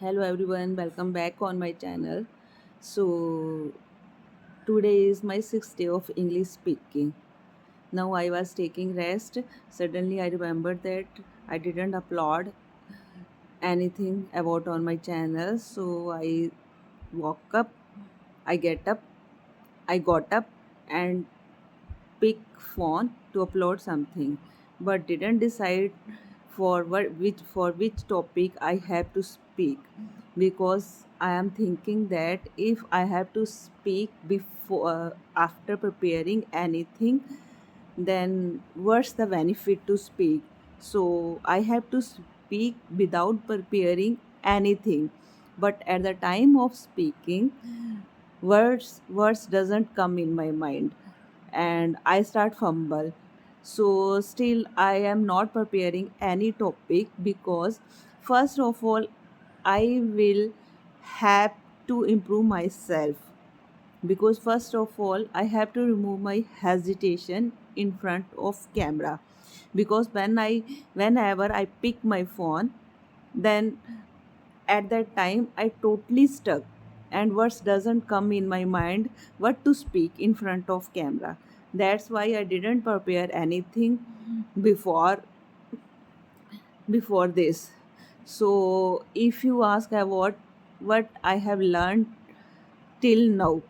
Hello everyone, welcome back on my channel. So today is my sixth day of English speaking. Now I was taking rest. Suddenly I remembered that I didn't upload anything about on my channel. So I woke up, I get up, I got up and pick phone to upload something, but didn't decide for which topic I have to speak, because I am thinking that if I have to speak before after preparing anything, then what's the benefit to speak? So I have to speak without preparing anything, but at the time of speaking, words doesn't come in my mind and I start fumble. So still I am not preparing any topic, because first of all I will have to improve myself, because first of all I have to remove my hesitation in front of camera, because whenever I pick my phone, then at that time I totally stuck and words doesn't come in my mind what to speak in front of camera. That's why I didn't prepare anything before before this. So if you ask about what I have learned till now,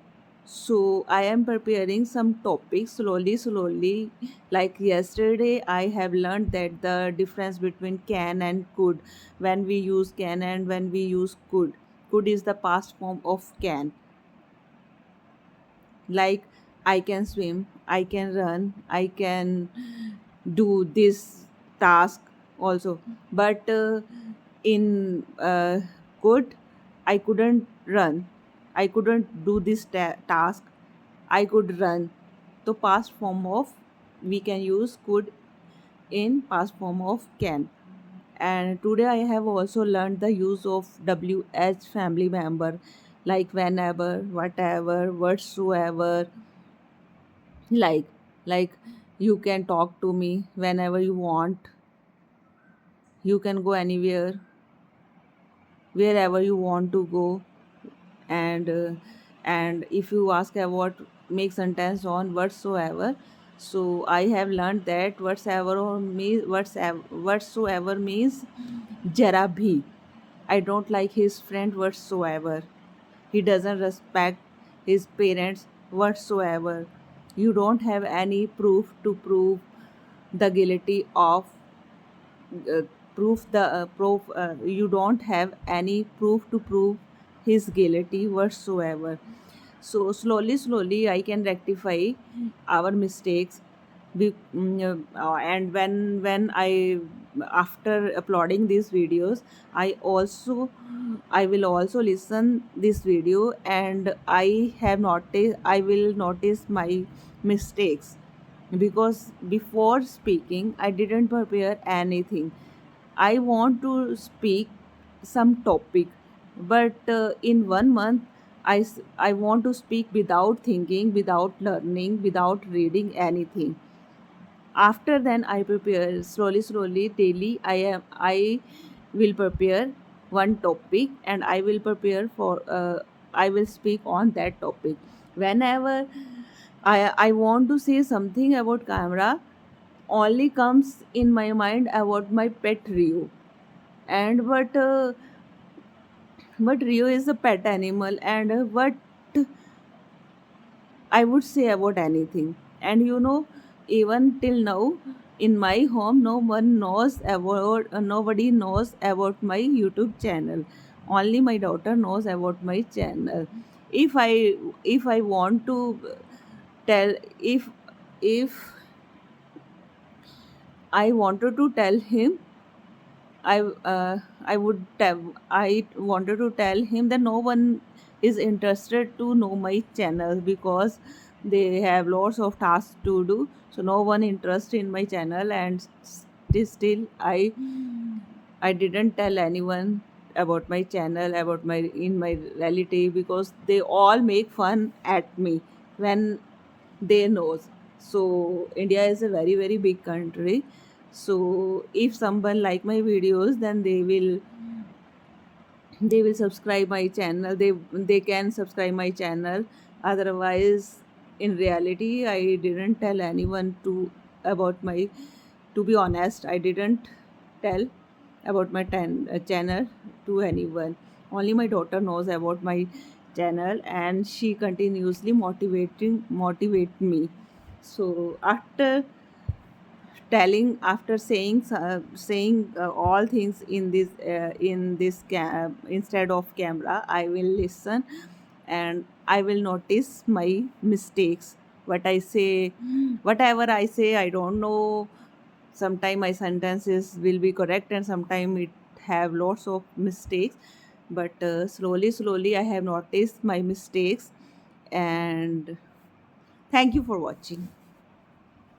so I am preparing some topics slowly. Like yesterday I have learned that the difference between can and could, when we use can and when we use could. Could is the past form of can. Like I can swim, I can run, I can do this task also. But in could, I couldn't run, I couldn't do this task, I could run. So past form of, we can use could in past form of can. And today I have also learned the use of WH family member, like whenever, whatever, whatsoever. like like you can talk to me whenever you want, you can go anywhere, wherever you want to go. And uh, and if you ask about make sentence on whatsoever, so I have learned that whatsoever means jara bhi. I don't like his friend whatsoever. He doesn't respect his parents whatsoever. You don't have any proof to prove the guilty of uh, proof you don't have any proof to prove his guilty whatsoever. So slowly I can rectify our mistakes. And when I, after uploading these videos, I will also listen this video, and I will notice my mistakes, because before speaking I didn't prepare anything. I want to speak some topic, but in 1 month I want to speak without thinking, without learning, without reading anything. After then I prepare slowly daily. I will prepare one topic, and I will prepare for I will speak on that topic. Whenever I want to say something about camera, only comes in my mind about my pet Rio. And but Rio is a pet animal, and what I would say about anything. And even till now, in my home, nobody knows about my YouTube channel. Only my daughter knows about my channel. If I want to tell, if I wanted to tell him, I would tell I wanted to tell him that no one is interested to know my channel, because they have lots of tasks to do. So no one interested in my channel, and still I didn't tell anyone about my channel, about my in my relative, because they all make fun at me when they knows. So India is a very big country. So if someone like my videos, then they will subscribe my channel, they can subscribe my channel. Otherwise, in reality, I didn't tell anyone to about my, to be honest, I didn't tell about my channel to anyone. Only my daughter knows about my channel, and she continuously motivate me. So after saying all things in this instead of camera, I will listen, and I will notice my mistakes. What I say, whatever I say, I don't know. Sometimes my sentences will be correct, and sometimes it have lots of mistakes. But slowly, I have noticed my mistakes. And thank you for watching.